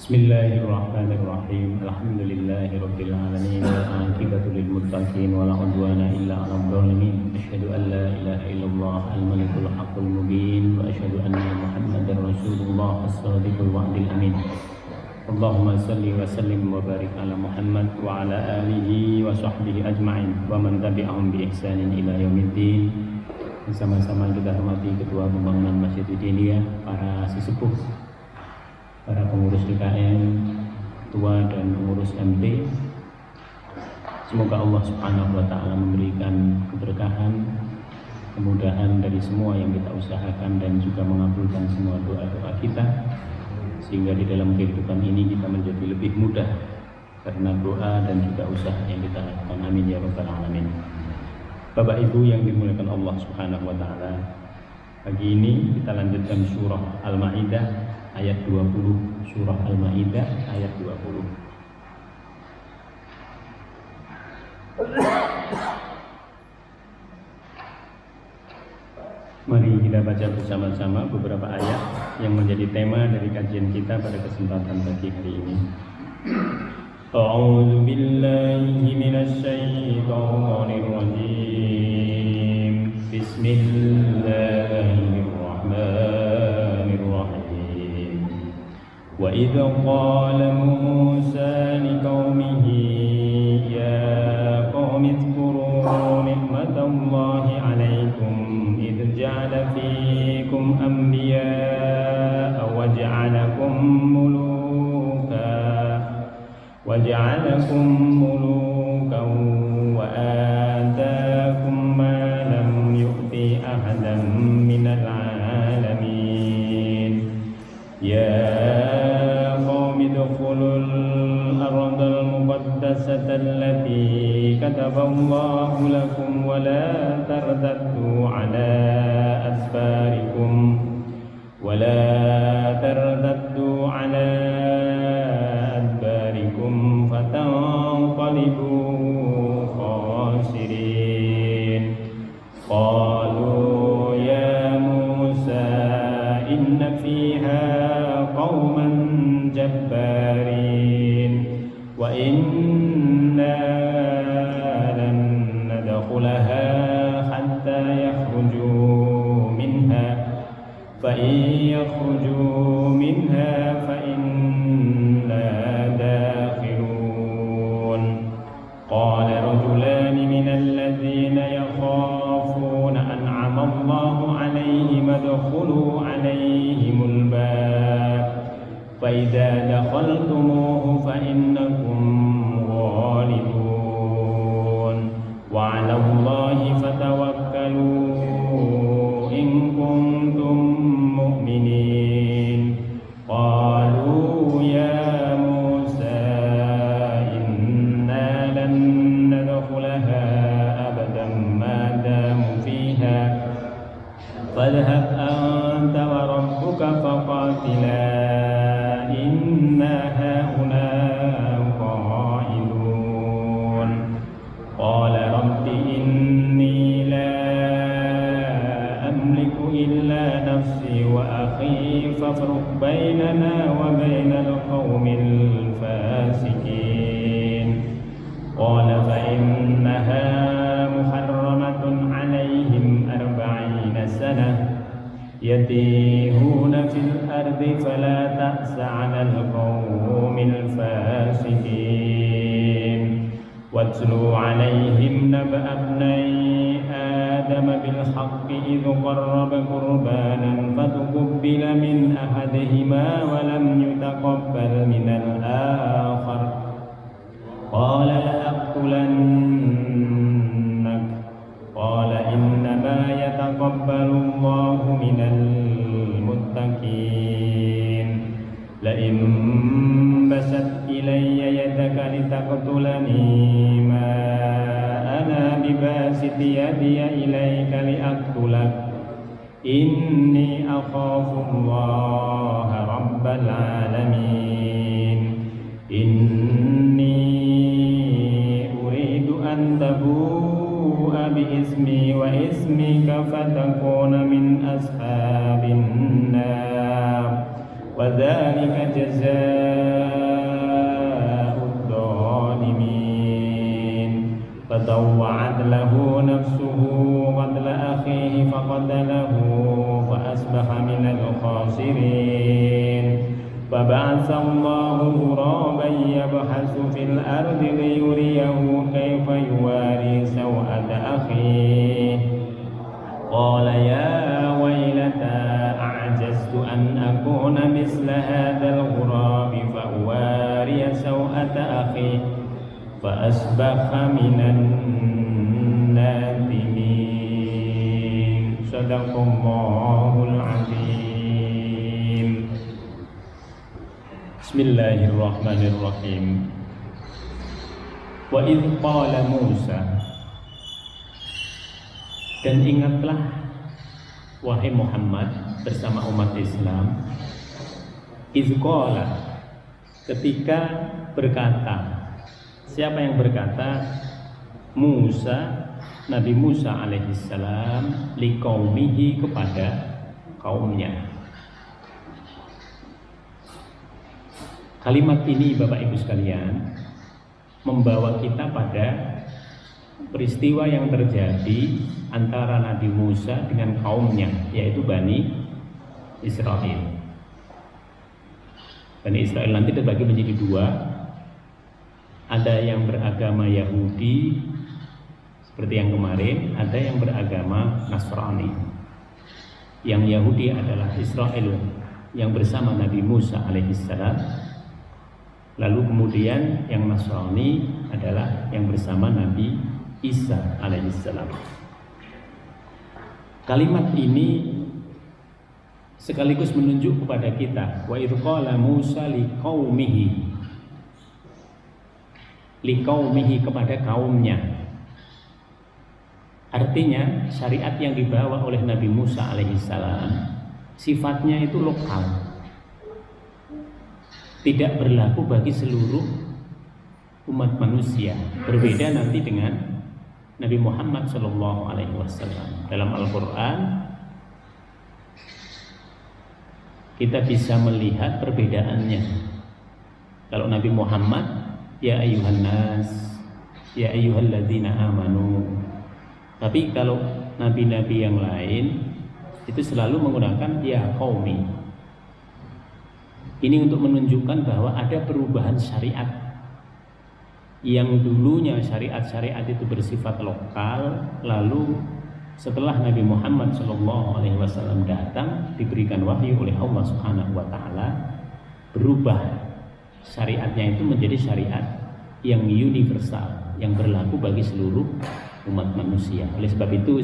Bismillahirrahmanirrahim. Alhamdulillahirabbil alamin. Aqibatu lil muttaqin wa la udwana illa 'alal zalimin. Asyhadu an la ilaha illallah al-malikul haqqul mubin wa asyhadu anna Muhammadar rasulullah as-shadiqul wa'dil amin. Allahumma salli wa sallim wa barik ala Muhammad wa ala alihi wa sahbihi ajma'in wa man tabi'ahum bi ihsanin ila yaumiddin. Bersama-sama kita hormati Ketua Pembangunan Masjid Diniyah, para sesepuh, para pengurus DKM, ketua dan pengurus MT. Semoga Allah Subhanahu wa taala memberikan keberkahan, kemudahan dari semua yang kita usahakan dan juga mengabulkan semua doa-doa kita, sehingga di dalam kehidupan ini kita menjadi lebih mudah karena doa dan juga usaha yang kita lakukan. Amin ya rabbal alamin. Bapak Ibu yang dimuliakan Allah Subhanahu wa taala, pagi ini kita lanjutkan surah Al-Maidah ayat 20, surah Al-Maidah ayat 20. Mari kita baca bersama-sama beberapa ayat yang menjadi tema dari kajian kita pada kesempatan pagi hari ini. A'udzu billahi minasy syaithanir rajim. Bismillahirrahmanirrahim. Wa idza qala Musa liqaumihi ya qaumi dzkuru ni'matallahi 'alaikum idh ja'ala fiikum anbiya'a wa ja'alakum mulukan wa ataakum ma lam yu'ti ahadan minal 'alamin. Ya qaumi udkhulul ardal muqaddasata allati kataballahu lakum wa la tartaddu 'ala adbarikum fatanqalibu khasirin. Qalu ya Musa inna fiha qauman jabbarin wa inna lan nadkhulaha hatta yakhruju minha fa in yakhruju minha fa inna dakhilun. Qala rajulani minal ladzina yakhafuna an'ama Allahu 'alaihim adkhulu 'alaihimul bab fa idza dakhaltumuhu fa innakum ghalibun wa 'ala Allahi fatawakkalu in kuntum mu'minin. Qalu ya Musa inna lan nadkhulaha abadan ma damu fiha fadhhab anta wa rabbuka faqatila inna hahuna qa'idun. Qala rabbi inni la amliku illa nafsi wa akhi fafruq bainana wa bainal qaumil fasikin. Qala fa innaha muharramatun 'alaihim 40 sanah yatihuna fil ardi fala ta'sa 'alal qaumil fasikin. Watlu 'alaihim nab'a ibnai Adam bil haqqi idh qarraba qurbanan fatuqbila min ahadihima wa lam yutaqabbal min al-akhar. Qala la'aqtulannak. Qala innama yataqabbalu Allahu minal muttaqin. La in basat ilayya yadaka litaqtulani ma ana bibasiti yadiya ilayka liaqtulak inni akhafu Allaha rabbal alamin. Inni uridu an tabu'a bi ismi wa ismika fatakuna min ashabin nar wa dzalika jazaa'u فطوعت له نفسه قتل أخيه فقتله فأصبح من الخاسرين فبعث الله غرابا يبحث في الأرض ليريه كيف يواري سوءة أخيه قال يا ويلتى أعجزت أن أكون مثل هذا الغراب فأواري سوءة أخي فأصبح من النادمين صدق الله العظيم. Bismillahirrahmanirrahim. Wa idh qala Musa, dan ingatlah wahai Muhammad bersama umat Islam, idh qala, ketika berkata. Siapa yang berkata? Musa, Nabi Musa alaihissalam, liqaumihi, kepada kaumnya. Kalimat ini Bapak Ibu sekalian membawa kita pada peristiwa yang terjadi antara Nabi Musa dengan kaumnya, yaitu Bani Israel. Bani Israel nanti terbagi menjadi dua. Ada yang beragama Yahudi seperti yang kemarin, ada yang beragama Nasrani. Yang Yahudi adalah Israel yang bersama Nabi Musa alaihissalam. Lalu kemudian yang Nasrani adalah yang bersama Nabi Isa alaihissalam. Kalimat ini sekaligus menunjuk kepada kita, wa idh qala Musa liqaumihi, kepada kaumnya. Artinya syariat yang dibawa oleh Nabi Musa alaihissalam sifatnya itu lokal, tidak berlaku bagi seluruh umat manusia. Berbeda nanti dengan Nabi Muhammad SAW. Dalam Al-Quran kita bisa melihat perbedaannya. Kalau Nabi Muhammad, ya ayyuhan nas, ya ayyuhalladzina amanu. Tapi kalau nabi-nabi yang lain itu selalu menggunakan ya qaumi. Ini untuk menunjukkan bahwa ada perubahan syariat. Yang dulunya syariat-syariat itu bersifat lokal, lalu setelah Nabi Muhammad SAW datang, diberikan wahyu oleh Allah Subhanahu wa taala, berubah syariatnya itu menjadi syariat yang universal, yang berlaku bagi seluruh umat manusia. Oleh sebab itu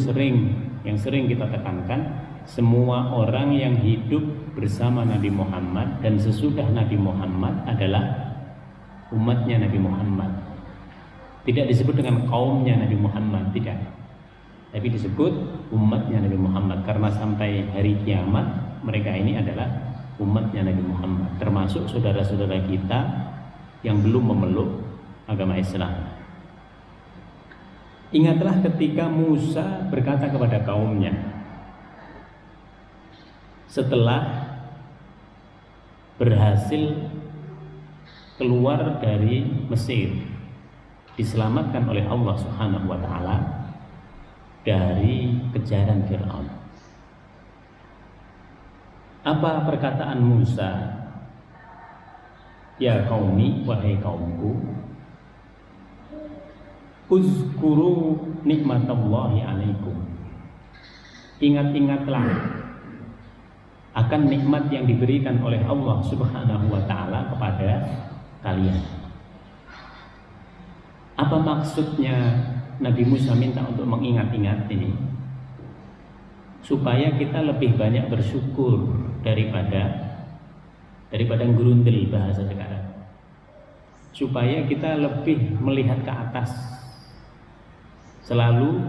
yang sering kita tekankan, semua orang yang hidup bersama Nabi Muhammad dan sesudah Nabi Muhammad adalah umatnya Nabi Muhammad. Tidak disebut dengan kaumnya Nabi Muhammad, tidak, tapi disebut umatnya Nabi Muhammad, karena sampai hari kiamat mereka ini adalah umatnya Nabi Muhammad, termasuk saudara-saudara kita yang belum memeluk agama Islam. Ingatlah ketika Musa berkata kepada kaumnya setelah berhasil keluar dari Mesir, diselamatkan oleh Allah Subhanahu wa taala dari kejaran Firaun. Apa perkataan Musa? Ya qaumi, wahai kaumku, uzkuru nikmatallahi alaikum. Ingat-ingatlah akan nikmat yang diberikan oleh Allah Subhanahu wa taala kepada kalian. Apa maksudnya Nabi Musa minta untuk mengingat-ingat ini? Supaya kita lebih banyak bersyukur daripada gerundel bahasa sekarang. Supaya kita lebih melihat ke atas, selalu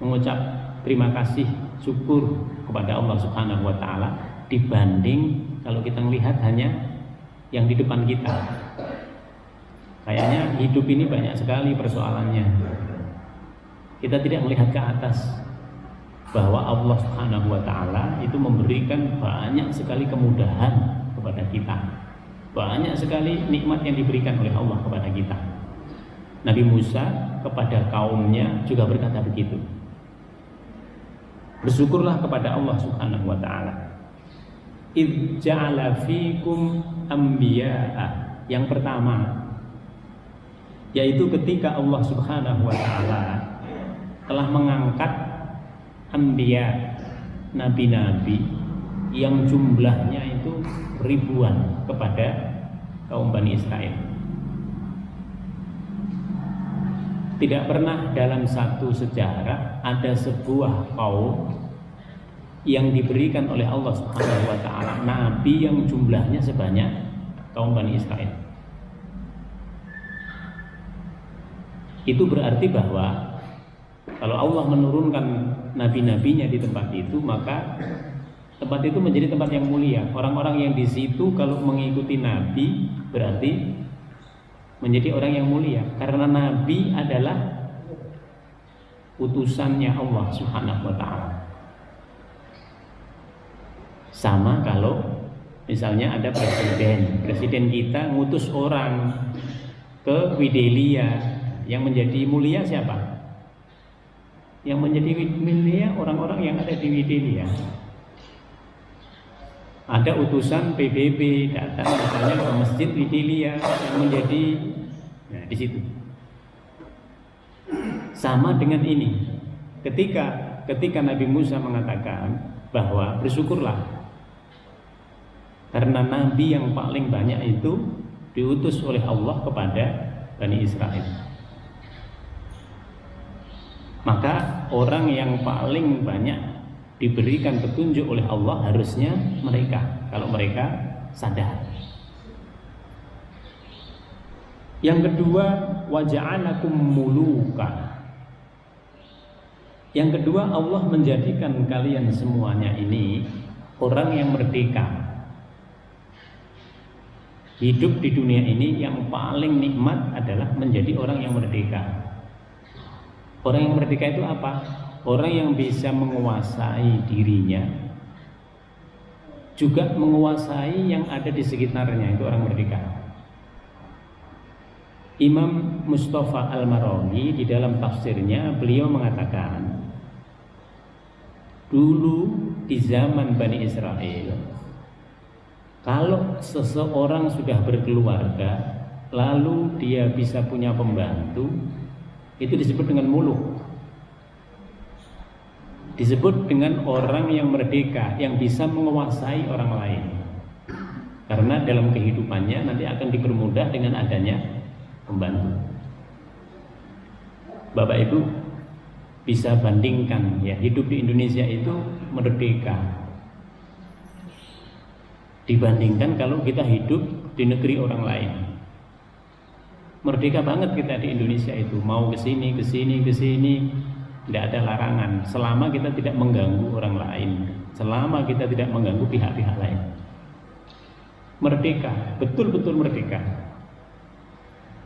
mengucap terima kasih, syukur kepada Allah Subhanahu wa taala, dibanding kalau kita melihat hanya yang di depan kita. Kayaknya hidup ini banyak sekali persoalannya. Kita tidak melihat ke atas bahwa Allah Subhanahu wa taala itu memberikan banyak sekali kemudahan kepada kita. Banyak sekali nikmat yang diberikan oleh Allah kepada kita. Nabi Musa kepada kaumnya juga berkata begitu. Bersyukurlah kepada Allah Subhanahu wa taala. Idz ja'ala fikum anbiya'a. Yang pertama, yaitu ketika Allah Subhanahu wa taala telah mengangkat anbiya, nabi-nabi yang jumlahnya itu ribuan kepada kaum Bani Israel. Tidak pernah dalam satu sejarah ada sebuah kaum yang diberikan oleh Allah Subhanahu wa taala nabi yang jumlahnya sebanyak kaum Bani Israel. Itu berarti bahwa kalau Allah menurunkan nabi-nabinya di tempat itu, maka tempat itu menjadi tempat yang mulia. Orang-orang yang di situ kalau mengikuti nabi berarti menjadi orang yang mulia, karena nabi adalah utusannya Allah Subhanahu wa taala. Sama kalau misalnya ada presiden kita ngutus orang ke Widelia, yang menjadi mulia siapa? Yang menjadi mulia orang-orang yang ada di Widelia. Ada utusan PBB datang misalnya ke Masjid Widelia yang menjadi, nah di situ. Sama dengan ini. Ketika Nabi Musa mengatakan bahwa bersyukurlah karena nabi yang paling banyak itu diutus oleh Allah kepada Bani Israel. Maka orang yang paling banyak diberikan petunjuk oleh Allah harusnya mereka, kalau mereka sadar. Yang kedua, waja'alakum muluka. Yang kedua, Allah menjadikan kalian semuanya ini orang yang merdeka. Hidup di dunia ini yang paling nikmat adalah menjadi orang yang merdeka. Orang yang merdeka itu apa? Orang yang bisa menguasai dirinya, juga menguasai yang ada di sekitarnya, itu orang merdeka. Imam Mustafa Al-Marawi di dalam tafsirnya beliau mengatakan, dulu di zaman Bani Israel, kalau seseorang sudah berkeluarga lalu dia bisa punya pembantu, itu disebut dengan muluk. Disebut dengan orang yang merdeka, yang bisa menguasai orang lain. Karena dalam kehidupannya nanti akan dipermudah dengan adanya pembantu. Bapak Ibu bisa bandingkan ya, hidup di Indonesia itu merdeka dibandingkan kalau kita hidup di negeri orang lain. Merdeka banget kita di Indonesia itu, mau kesini, tidak ada larangan, selama kita tidak mengganggu orang lain, selama kita tidak mengganggu pihak-pihak lain. Merdeka, betul-betul merdeka.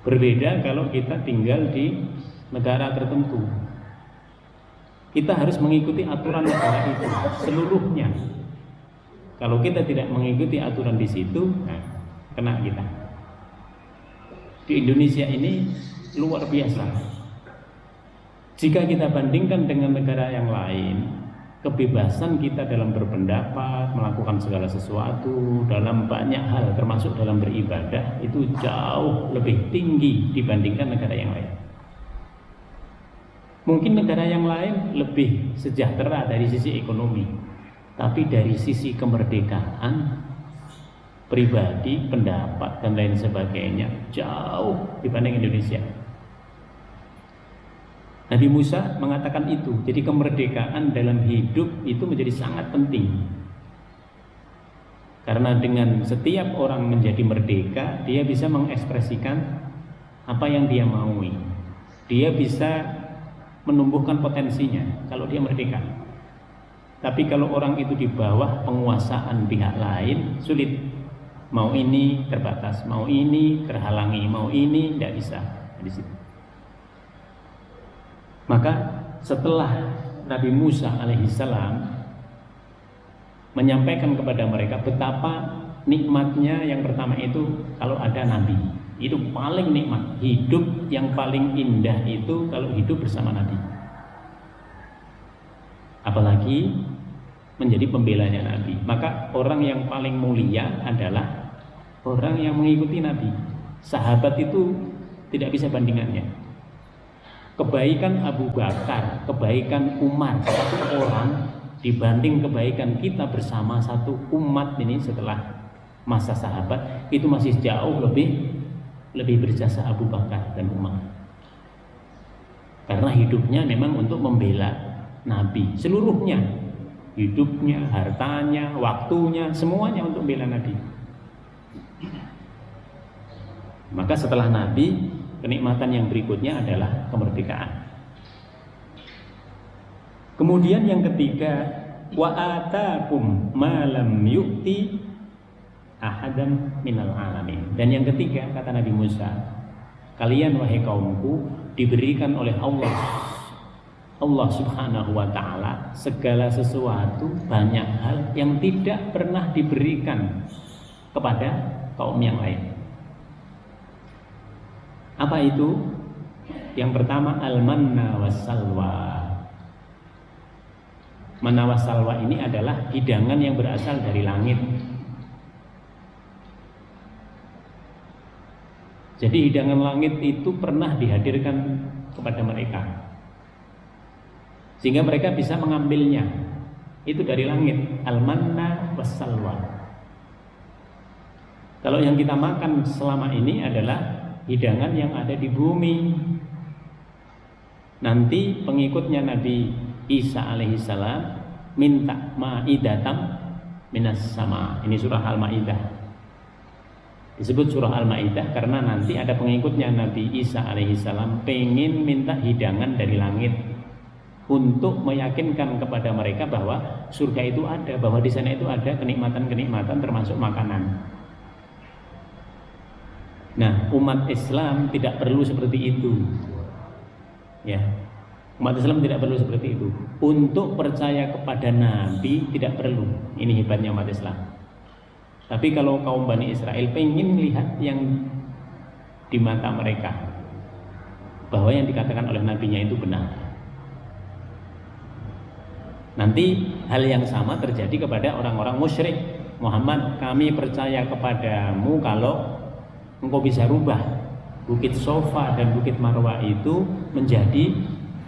Berbeda kalau kita tinggal di negara tertentu. Kita harus mengikuti aturan negara itu seluruhnya. Kalau kita tidak mengikuti aturan di situ, nah, kena kita. Di Indonesia ini luar biasa. Jika kita bandingkan dengan negara yang lain, kebebasan kita dalam berpendapat, melakukan segala sesuatu, dalam banyak hal termasuk dalam beribadah, itu jauh lebih tinggi dibandingkan negara yang lain. Mungkin negara yang lain lebih sejahtera dari sisi ekonomi, tapi dari sisi kemerdekaan pribadi, pendapat dan lain sebagainya jauh dibanding Indonesia. Nabi Musa mengatakan itu. Jadi kemerdekaan dalam hidup itu menjadi sangat penting. Karena dengan setiap orang menjadi merdeka, dia bisa mengekspresikan apa yang dia maui. Dia bisa menumbuhkan potensinya kalau dia merdeka. Tapi kalau orang itu di bawah penguasaan pihak lain, sulit. Mau ini terbatas, mau ini terhalangi, mau ini tidak bisa di situ. Maka setelah Nabi Musa alaihissalam menyampaikan kepada mereka betapa nikmatnya yang pertama itu kalau ada nabi. Itu paling nikmat. Hidup yang paling indah itu kalau hidup bersama Nabi. Apalagi menjadi pembelanya Nabi. Maka orang yang paling mulia adalah orang yang mengikuti Nabi. Sahabat itu tidak bisa bandingannya. Kebaikan Abu Bakar, kebaikan Umar, satu orang dibanding kebaikan kita bersama satu umat ini setelah masa sahabat, itu masih jauh lebih berjasa Abu Bakar dan Umar. Karena hidupnya memang untuk membela Nabi seluruhnya, hidupnya, hartanya, waktunya, semuanya untuk membela Nabi. Maka setelah Nabi, kenikmatan yang berikutnya adalah kemerdekaan. Kemudian yang ketiga, wa atakum ma lam yu'ti ahadan minal alamin. Dan yang ketiga, kata Nabi Musa, kalian wahai kaumku diberikan oleh Allah Subhanahu wa ta'ala segala sesuatu, banyak hal yang tidak pernah diberikan kepada kaum yang lain. Apa itu? Yang pertama, al-manna wassalwa. Manna wassalwa ini adalah hidangan yang berasal dari langit. Jadi hidangan langit itu pernah dihadirkan kepada mereka, sehingga mereka bisa mengambilnya. Itu dari langit, al-manna wassalwa. Kalau yang kita makan selama ini adalah hidangan yang ada di bumi. Nanti pengikutnya Nabi Isa alaihissalam minta ma'idatam minas sama. Ini surah Al-Ma'idah. Disebut surah Al-Ma'idah karena nanti ada pengikutnya Nabi Isa alaihissalam pengen minta hidangan dari langit untuk meyakinkan kepada mereka bahwa surga itu ada, bahwa di sana itu ada kenikmatan-kenikmatan termasuk makanan. Nah, umat Islam tidak perlu seperti itu. Ya. Umat Islam tidak perlu seperti itu. Untuk percaya kepada Nabi tidak perlu. Ini hebatnya umat Islam. Tapi kalau kaum Bani Israel pengen lihat yang di mata mereka, bahwa yang dikatakan oleh nabinya itu benar. Nanti hal yang sama terjadi kepada orang-orang musyrik. Muhammad, kami percaya kepadamu kalau engkau bisa rubah Bukit Sofa dan Bukit Marwah itu menjadi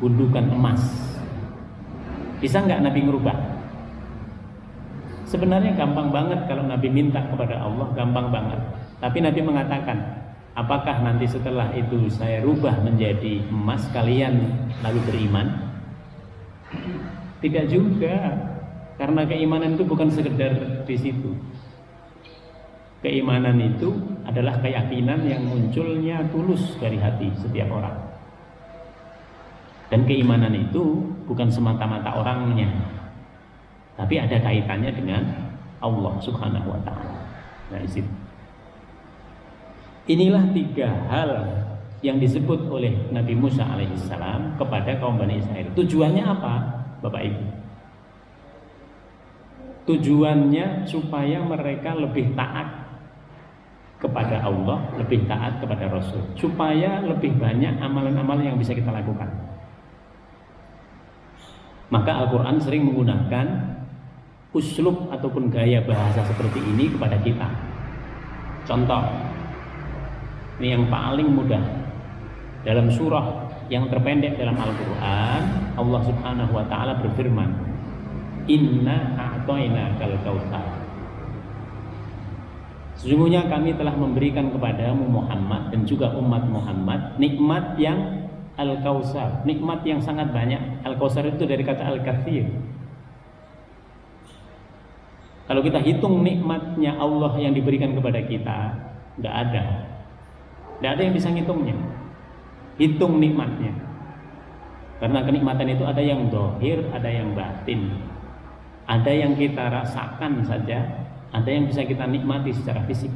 gundukan emas. Bisa nggak Nabi ngerubah? Sebenarnya gampang banget kalau Nabi minta kepada Allah, gampang banget. Tapi Nabi mengatakan, apakah nanti setelah itu saya rubah menjadi emas, kalian lalu beriman? Tidak juga, karena keimanan itu bukan sekedar di situ. Keimanan itu adalah keyakinan yang munculnya tulus dari hati setiap orang. Dan keimanan itu bukan semata-mata orangnya, tapi ada kaitannya dengan Allah Subhanahu wa ta'ala. Nah, inilah tiga hal yang disebut oleh Nabi Musa alaihissalam kepada kaum Bani Israel. Tujuannya apa, Bapak Ibu? Tujuannya supaya mereka lebih taat kepada Allah, lebih taat kepada Rasul, supaya lebih banyak amalan-amalan yang bisa kita lakukan. Maka Al-Quran sering menggunakan uslub ataupun gaya bahasa seperti ini kepada kita. Contoh, ini yang paling mudah. Dalam surah yang terpendek dalam Al-Quran, Allah Subhanahu wa ta'ala berfirman, Inna a'toinakal kautsar. Sesungguhnya kami telah memberikan kepadamu Muhammad dan juga umat Muhammad nikmat yang Al-Kautsar, nikmat yang sangat banyak. Al-Kautsar itu dari kata Al-Katsir. Kalau kita hitung nikmatnya Allah yang diberikan kepada kita, tidak ada yang bisa ngitungnya. Hitung nikmatnya. Karena kenikmatan itu ada yang zahir, ada yang batin. Ada yang kita rasakan saja, ada yang bisa kita nikmati secara fisik.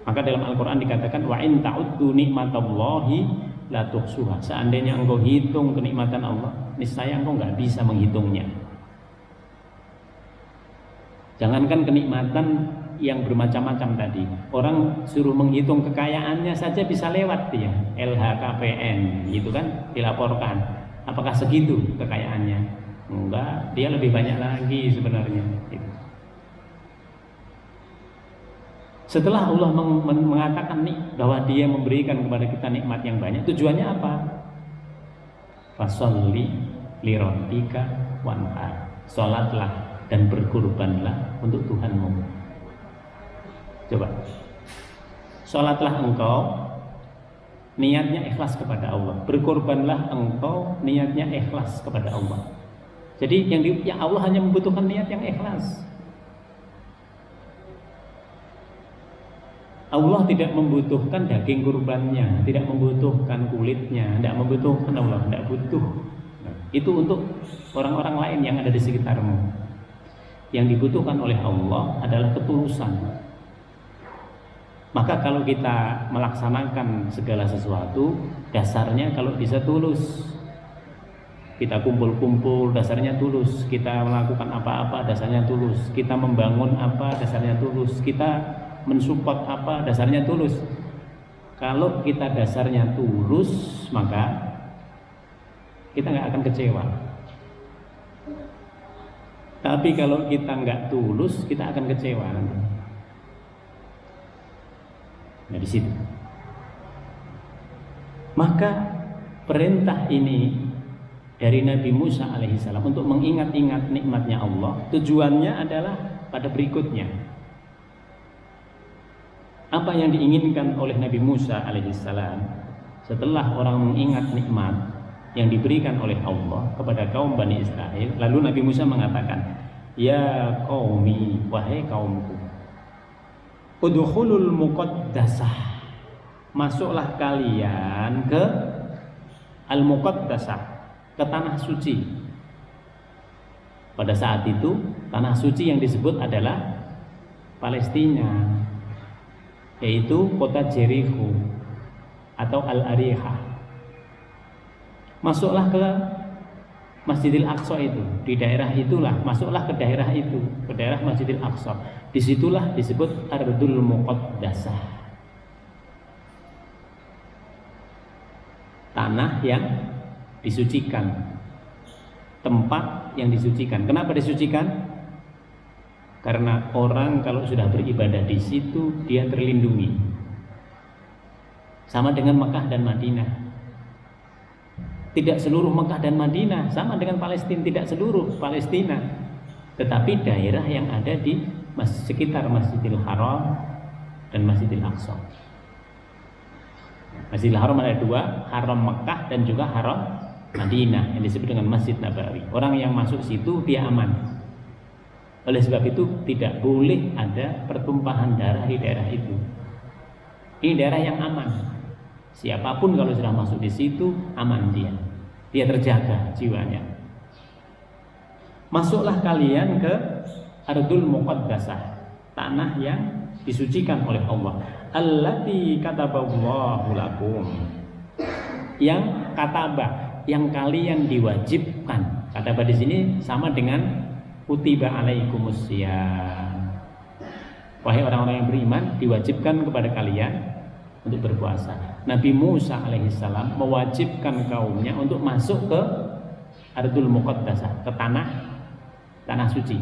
Maka dalam Al-Quran dikatakan wa in ta'uddu nikmatallahi la tuhsuha. Seandainya engkau hitung kenikmatan Allah, niscaya engkau nggak bisa menghitungnya. Jangankan kenikmatan yang bermacam-macam tadi. Orang suruh menghitung kekayaannya saja bisa lewat dia, LHKPN gitu kan, dilaporkan. Apakah segitu kekayaannya? Enggak, dia lebih banyak lagi sebenarnya. Setelah Allah mengatakan nih bahwa Dia memberikan kepada kita nikmat yang banyak, tujuannya apa? Fasholli lirabbika wanhar. Salatlah dan berkurbanlah untuk Tuhanmu. Coba. Salatlah engkau, niatnya ikhlas kepada Allah. Berkorbanlah engkau, niatnya ikhlas kepada Allah. Jadi yang Allah hanya membutuhkan niat yang ikhlas. Allah tidak membutuhkan daging kurbannya, tidak membutuhkan kulitnya, tidak membutuhkan. Allah tidak butuh. Itu untuk orang-orang lain yang ada di sekitarmu. Yang dibutuhkan oleh Allah adalah ketulusan. Maka kalau kita melaksanakan segala sesuatu, dasarnya kalau bisa tulus. Kita kumpul-kumpul, dasarnya tulus. Kita melakukan apa-apa, dasarnya tulus. Kita membangun apa, dasarnya tulus. Kita mensupport apa, dasarnya tulus. Kalau kita dasarnya tulus, maka kita nggak akan kecewa. Tapi kalau kita nggak tulus, kita akan kecewa nanti. Nah di situ. Maka perintah ini dari Nabi Musa alaihissalam untuk mengingat-ingat nikmatnya Allah, tujuannya adalah pada berikutnya. Apa yang diinginkan oleh Nabi Musa alaihissalam setelah orang mengingat nikmat yang diberikan oleh Allah kepada kaum Bani Israel, lalu Nabi Musa mengatakan, ya qaumi, wahai kaumku, udkhulul muqaddasah, masuklah kalian ke al-muqaddasah, ke tanah suci. Pada saat itu tanah suci yang disebut adalah Palestina, yaitu kota Jericho atau Al-Arihah. Masuklah ke Masjidil Aqsa itu, di daerah itulah, masuklah ke daerah itu, ke daerah Masjidil Aqsa. Disitulah disebut Ardul Muqaddasah, tanah yang disucikan, tempat yang disucikan. Kenapa disucikan? Karena orang kalau sudah beribadah di situ dia terlindungi. Sama dengan Mekah dan Madinah. Tidak seluruh Mekah dan Madinah, sama dengan Palestina, tidak seluruh Palestina. Tetapi daerah yang ada di sekitar Masjidil Haram dan Masjidil Aqsa. Masjidil Haram ada dua, Haram Mekah dan juga Haram Madinah yang disebut dengan Masjid Nabawi. Orang yang masuk situ dia aman. Oleh sebab itu tidak boleh ada pertumpahan darah di daerah itu. Ini daerah yang aman. Siapapun kalau sudah masuk di situ aman dia. Dia terjaga jiwanya. Masuklah kalian ke Ardul Muqaddasah, tanah yang disucikan oleh Allah. Allati kataballahu lakum. Yang kataba, yang kalian diwajibkan. Kataba di sini sama dengan kutiba alaikumusiyam. Wahai orang-orang yang beriman, diwajibkan kepada kalian untuk berpuasa. Nabi Musa alaihissalam mewajibkan kaumnya untuk masuk ke Ardul Muqaddasah, ke tanah suci.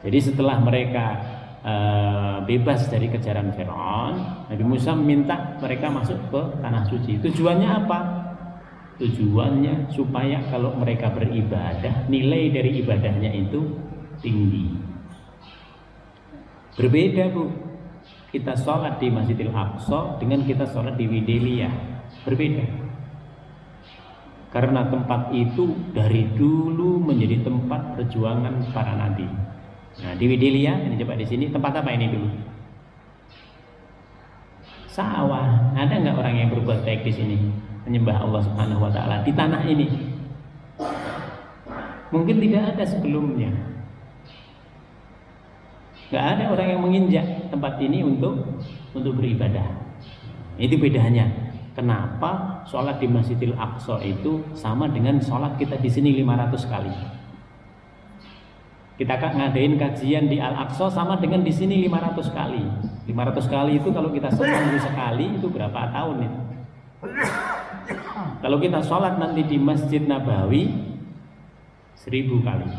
Jadi setelah mereka bebas dari kejaran Firaun, Nabi Musa minta mereka masuk ke tanah suci. Tujuannya apa? Tujuannya supaya kalau mereka beribadah, nilai dari ibadahnya itu tinggi. Berbeda Bu, kita sholat di Masjidil Aqsa dengan kita sholat di Widelia, berbeda. Karena tempat itu dari dulu menjadi tempat perjuangan para nabi. Nah di Widelia, ini coba di sini tempat apa ini dulu? Sawah. Ada nggak orang yang berbuat baik di sini? Menyembah Allah Subhanahu wa taala di tanah ini. Mungkin tidak ada sebelumnya. Gak ada orang yang menginjak tempat ini untuk beribadah. Itu bedanya. Kenapa sholat di Masjidil Aqsa itu sama dengan sholat kita di sini 500 kali? Kita ngadain kajian di Al-Aqsa sama dengan di sini 500 kali. 500 kali itu kalau kita seminggu sekali itu berapa tahun ya? Kalau kita sholat nanti di Masjid Nabawi 1000 kali.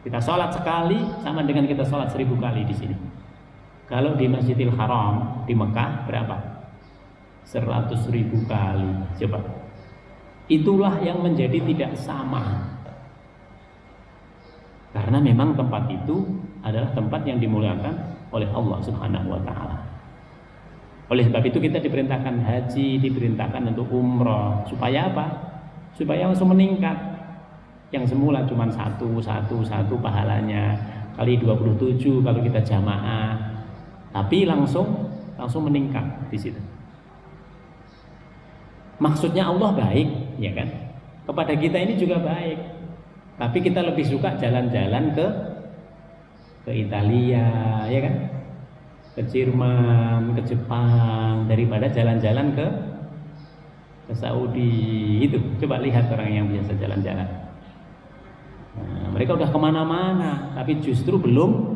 Kita sholat sekali sama dengan kita sholat 1000 kali di sini. Kalau di Masjidil Haram di Mekah berapa? 100.000 kali. Coba. Itulah yang menjadi tidak sama. Karena memang tempat itu adalah tempat yang dimuliakan oleh Allah Subhanahu wa taala. Oleh sebab itu kita diperintahkan haji, diperintahkan untuk umroh. Supaya apa? Supaya langsung meningkat. Yang semula cuma satu pahalanya kali 27 kalau kita jamaah. Tapi langsung meningkat di situ. Maksudnya Allah baik, ya kan? Kepada kita ini juga baik. Tapi kita lebih suka jalan-jalan ke Italia, ya kan? Ke Jerman, ke Jepang daripada jalan-jalan ke Saudi. Itu coba lihat orang yang biasa jalan-jalan. Nah, mereka udah kemana-mana, tapi justru belum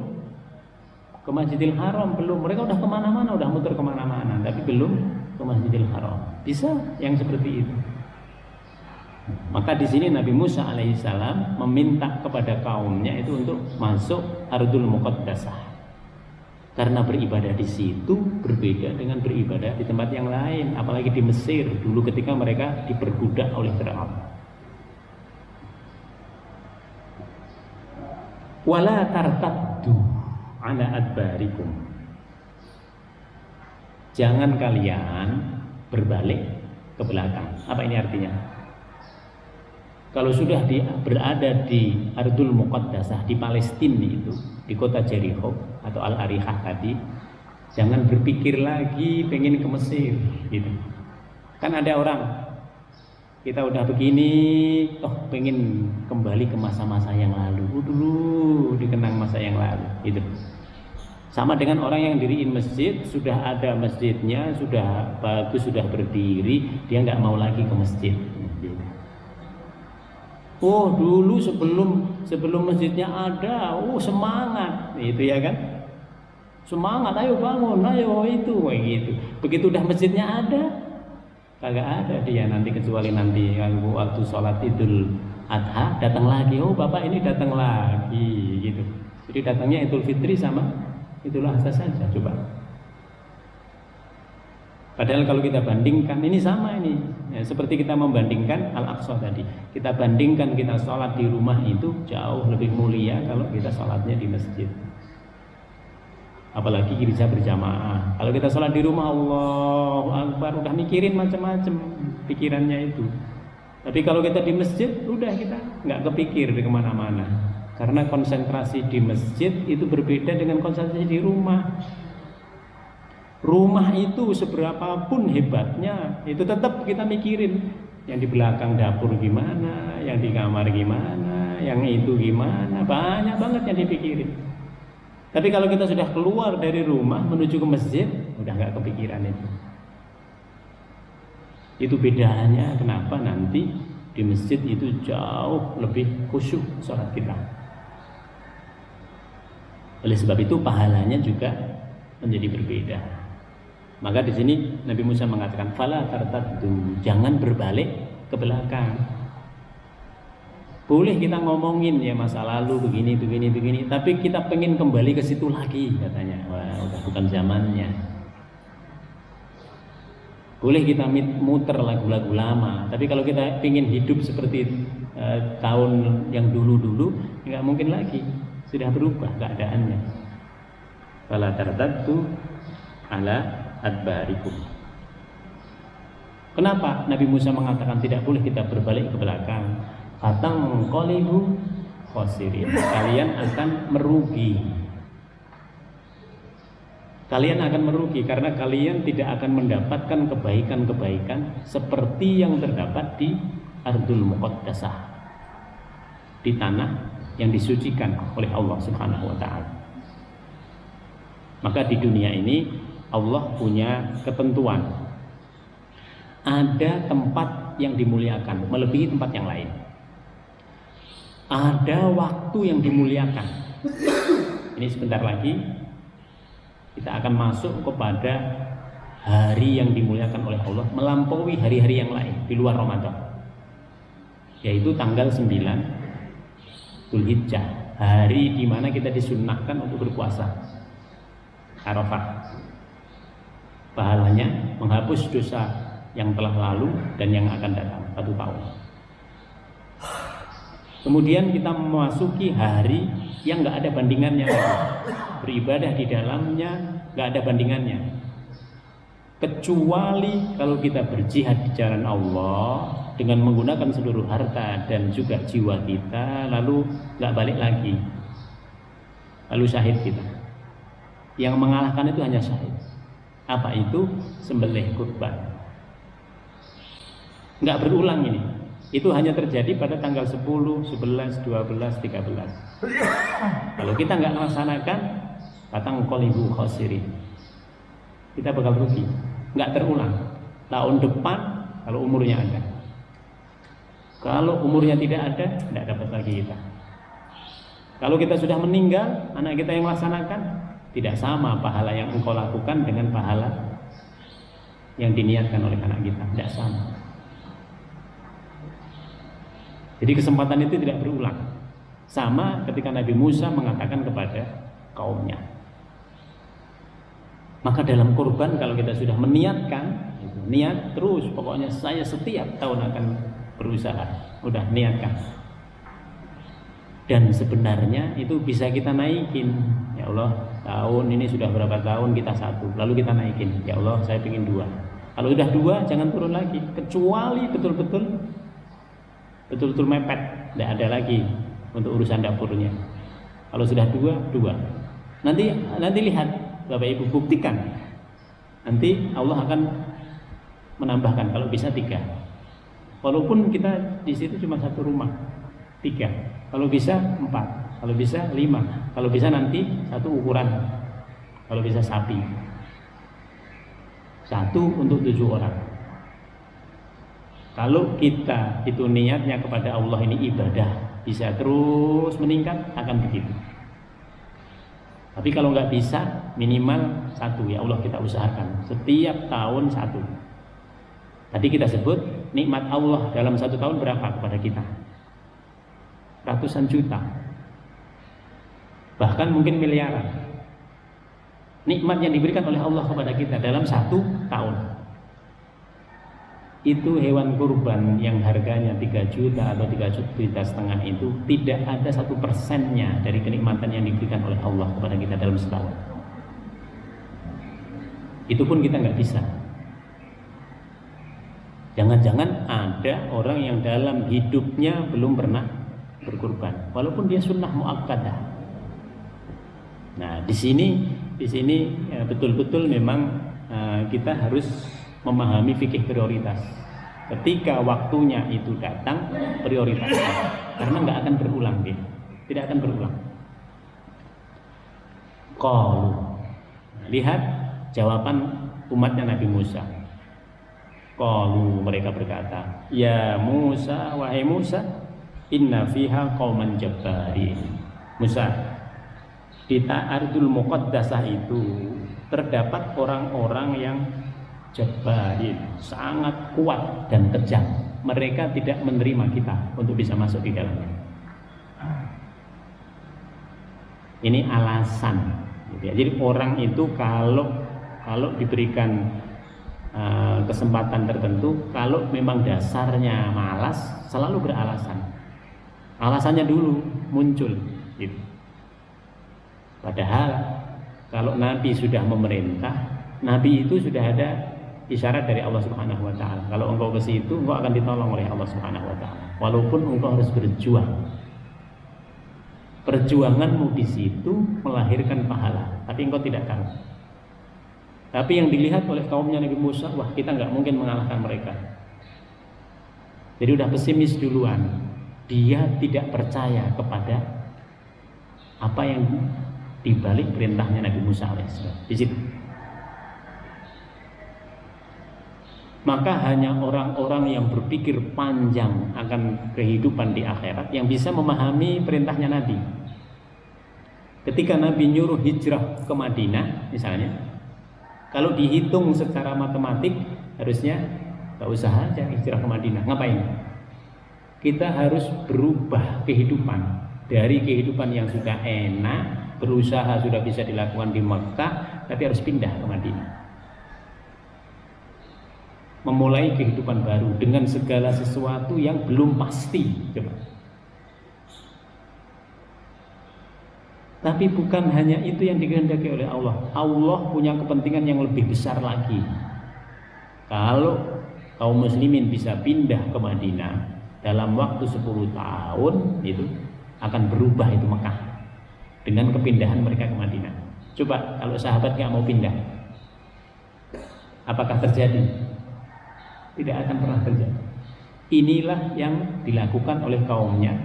ke Masjidil Haram, belum. Mereka udah kemana-mana, udah muter kemana-mana, tapi belum ke Masjidil Haram. Bisa yang seperti itu. Maka di sini Nabi Musa alaihissalam meminta kepada kaumnya itu untuk masuk Ardul Muqaddasah. Karena beribadah di situ berbeda dengan beribadah di tempat yang lain, apalagi di Mesir dulu ketika mereka diperbudak oleh Firaun. Wala tartaddu ala adbarikum. Jangan kalian berbalik ke belakang. Apa ini artinya? Kalau sudah berada di Ardul Muqaddasah di Palestina itu, di kota Jericho atau Al-Arihah tadi, jangan berpikir lagi pengen ke Mesir gitu. Kan ada orang kita udah begini, pengen kembali ke masa-masa yang lalu. Dulu dikenang masa yang lalu itu. Sama dengan orang yang diriin masjid, sudah ada masjidnya, sudah bagus, sudah berdiri, dia nggak mau lagi ke masjid. Oh dulu sebelum masjidnya ada, semangat, itu ya kan? Semangat, ayo bangun, ayo itu, kayak gitu. Begitu udah masjidnya ada, kagak ada dia nanti kecuali nanti waktu sholat Idul Adha datang lagi. Oh bapak ini datang lagi, gitu. Jadi datangnya Idul Fitri sama Idul Adha saja, coba. Padahal kalau kita bandingkan ini sama ini ya, seperti kita membandingkan Al-Aqsa tadi. Kita bandingkan kita sholat di rumah itu jauh lebih mulia kalau kita sholatnya di masjid. Apalagi gereja berjamaah. Kalau kita sholat di rumah, Allahu Akbar, udah mikirin macam-macam pikirannya itu. Tapi kalau kita di masjid, udah kita nggak kepikir di kemana-mana. Karena konsentrasi di masjid itu berbeda dengan konsentrasi di rumah. Rumah itu seberapapun hebatnya, itu tetap kita mikirin yang di belakang dapur gimana, yang di kamar gimana, yang itu gimana, banyak banget yang dipikirin. Tapi kalau kita sudah keluar dari rumah menuju ke masjid, udah nggak kepikiran itu. Itu bedanya kenapa nanti di masjid itu jauh lebih khusyuk sholat kita. Oleh sebab itu pahalanya juga menjadi berbeda. Maka di sini Nabi Musa mengatakan fala tartaddu, jangan berbalik ke belakang. Boleh kita ngomongin ya masa lalu begini, tapi kita pengen kembali ke situ lagi katanya. Wah, udah bukan zamannya. Boleh kita muter lagu-lagu lama, tapi kalau kita pengen hidup seperti tahun yang dulu-dulu, nggak mungkin lagi. Sudah berubah keadaannya. Fala tartaddu ala adbarikum. Kenapa Nabi Musa mengatakan tidak boleh kita berbalik ke belakang? Fatangqalibu khasirin. Kalian akan merugi. Kalian akan merugi karena kalian tidak akan mendapatkan kebaikan-kebaikan seperti yang terdapat di Ardul Muqaddasah, di tanah yang disucikan oleh Allah Subhanahu wa taala. Maka di dunia ini Allah punya ketentuan. Ada tempat yang dimuliakan melebihi tempat yang lain. Ada waktu yang dimuliakan. Ini sebentar lagi kita akan masuk kepada hari yang dimuliakan oleh Allah, melampaui hari-hari yang lain di luar Ramadan, yaitu tanggal 9 Dzulhijjah, hari di mana kita disunnahkan untuk berpuasa Arafah. Pahalanya menghapus dosa yang telah lalu dan yang akan datang 1 tahun. Kemudian kita memasuki hari yang nggak ada bandingannya lagi. Beribadah di dalamnya nggak ada bandingannya, kecuali kalau kita berjihad di jalan Allah dengan menggunakan seluruh harta dan juga jiwa kita, lalu nggak balik lagi, lalu syahid kita. Yang mengalahkan itu hanya syahid. Apa itu? Sembelih kurban. Nggak berulang ini. Itu hanya terjadi pada tanggal 10, 11, 12, 13. Kalau kita nggak melaksanakan, patang qolibu khosirin, kita bakal rugi. Nggak terulang. Tahun depan kalau umurnya ada. Kalau umurnya tidak ada, tidak dapat lagi kita. Kalau kita sudah meninggal, anak kita yang melaksanakan, tidak sama pahala yang engkau lakukan dengan pahala yang diniatkan oleh anak kita. Tidak sama. Jadi kesempatan itu tidak berulang. Sama ketika Nabi Musa mengatakan kepada kaumnya. Maka dalam kurban kalau kita sudah meniatkan, niat terus, pokoknya saya setiap tahun akan berusaha, udah niatkan. Dan sebenarnya itu bisa kita naikin. Ya Allah, tahun ini sudah berapa tahun kita 1, lalu kita naikin. Ya Allah, saya ingin 2. Kalau udah 2 jangan turun lagi, kecuali betul-betul mepet, tidak ada lagi untuk urusan dapurnya. Kalau sudah 2. Nanti lihat Bapak Ibu, buktikan. Nanti Allah akan menambahkan, kalau bisa 3. Walaupun kita di situ cuma 1 rumah, 3. Kalau bisa 4. Kalau bisa 5. Kalau bisa nanti 1 ukuran. Kalau bisa sapi. 1 untuk 7 orang. Kalau kita itu niatnya kepada Allah, ini ibadah, bisa terus meningkat, akan begitu. Tapi kalau nggak bisa, minimal 1. Ya Allah, kita usahakan setiap tahun 1. Tadi kita sebut nikmat Allah dalam 1 tahun berapa kepada kita? Ratusan juta, bahkan mungkin miliaran. Nikmat yang diberikan oleh Allah kepada kita dalam 1 tahun. Itu hewan kurban yang harganya 3 juta atau 3,5 juta itu tidak ada 1% dari kenikmatan yang diberikan oleh Allah kepada kita dalam setahun. Itu pun kita nggak bisa. Jangan-jangan ada orang yang dalam hidupnya belum pernah berkurban, walaupun dia sunnah muakkadah. Nah, di sini betul-betul memang kita harus memahami fikih prioritas. Ketika waktunya itu datang, prioritas, karena nggak akan berulang, tidak akan berulang. Qalu, lihat jawaban umatnya Nabi Musa. Qalu, mereka berkata, ya Musa, wahai Musa, inna fiha qauman jabbarin. Musa, di Ardul Muqaddasah itu terdapat orang-orang yang jabbarin, sangat kuat dan kejam. Mereka tidak menerima kita untuk bisa masuk di dalamnya. Ini alasan. Jadi orang itu kalau diberikan kesempatan tertentu, kalau memang dasarnya malas, selalu beralasan. Alasannya dulu muncul. Gitu. Padahal kalau Nabi sudah memerintah, Nabi itu sudah ada isyarat dari Allah Subhanahu wa taala. Kalau engkau ke situ, engkau akan ditolong oleh Allah Subhanahu wa taala. Walaupun engkau harus berjuang. Perjuanganmu di situ melahirkan pahala, tapi engkau tidak tahu. Tapi yang dilihat oleh kaumnya Nabi Musa, wah kita nggak mungkin mengalahkan mereka. Jadi udah pesimis duluan. Dia tidak percaya kepada apa yang dibalik perintahnya Nabi Musa alaihissalam. Di situ. Maka hanya orang-orang yang berpikir panjang akan kehidupan di akhirat yang bisa memahami perintahnya Nabi. Ketika Nabi nyuruh hijrah ke Madinah misalnya, kalau dihitung secara matematik harusnya gak usah aja hijrah ke Madinah. Ngapain? Kita harus berubah kehidupan dari kehidupan yang sudah enak, berusaha sudah bisa dilakukan di Mekah, tapi harus pindah ke Madinah, memulai kehidupan baru dengan segala sesuatu yang belum pasti. Coba. Tapi bukan hanya itu yang dikehendaki oleh Allah. Allah punya kepentingan yang lebih besar lagi. Kalau kaum muslimin bisa pindah ke Madinah dalam waktu 10 tahun, itu akan berubah itu Mekah dengan kepindahan mereka ke Madinah. Coba kalau sahabat nggak mau pindah, apakah terjadi? Tidak akan pernah terjadi. Inilah yang dilakukan oleh kaumnya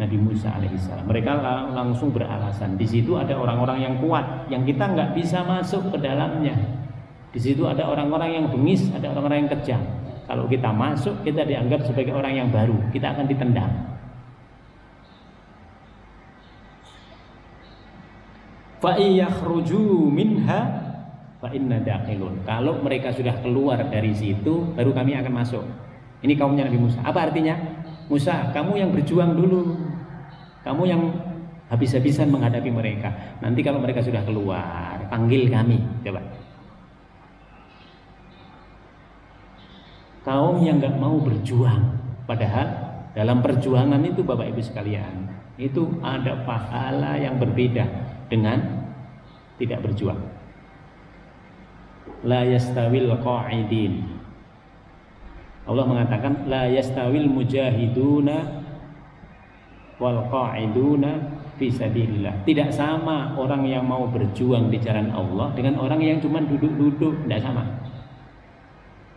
Nabi Musa alaihissalam. Mereka langsung beralasan. Di situ ada orang-orang yang kuat, yang kita nggak bisa masuk ke dalamnya. Di situ ada orang-orang yang bengis, ada orang-orang yang kejam. Kalau kita masuk, kita dianggap sebagai orang yang baru, kita akan ditendang. Fa iyakhruju minha fa inna dakhilun. Kalau mereka sudah keluar dari situ, baru kami akan masuk. Ini kaumnya Nabi Musa. Apa artinya? Musa, kamu yang berjuang dulu. Kamu yang habis-habisan menghadapi mereka. Nanti kalau mereka sudah keluar, panggil kami. Coba. Kaum yang nggak mau berjuang, padahal dalam perjuangan itu Bapak Ibu sekalian, itu ada pahala yang berbeda dengan tidak berjuang. La yastawil qa'idin. Allah mengatakan la yastawil mujahiduna wal qa'iduna fi sabilillah. Tidak sama orang yang mau berjuang di jalan Allah dengan orang yang cuma duduk-duduk, tidak sama.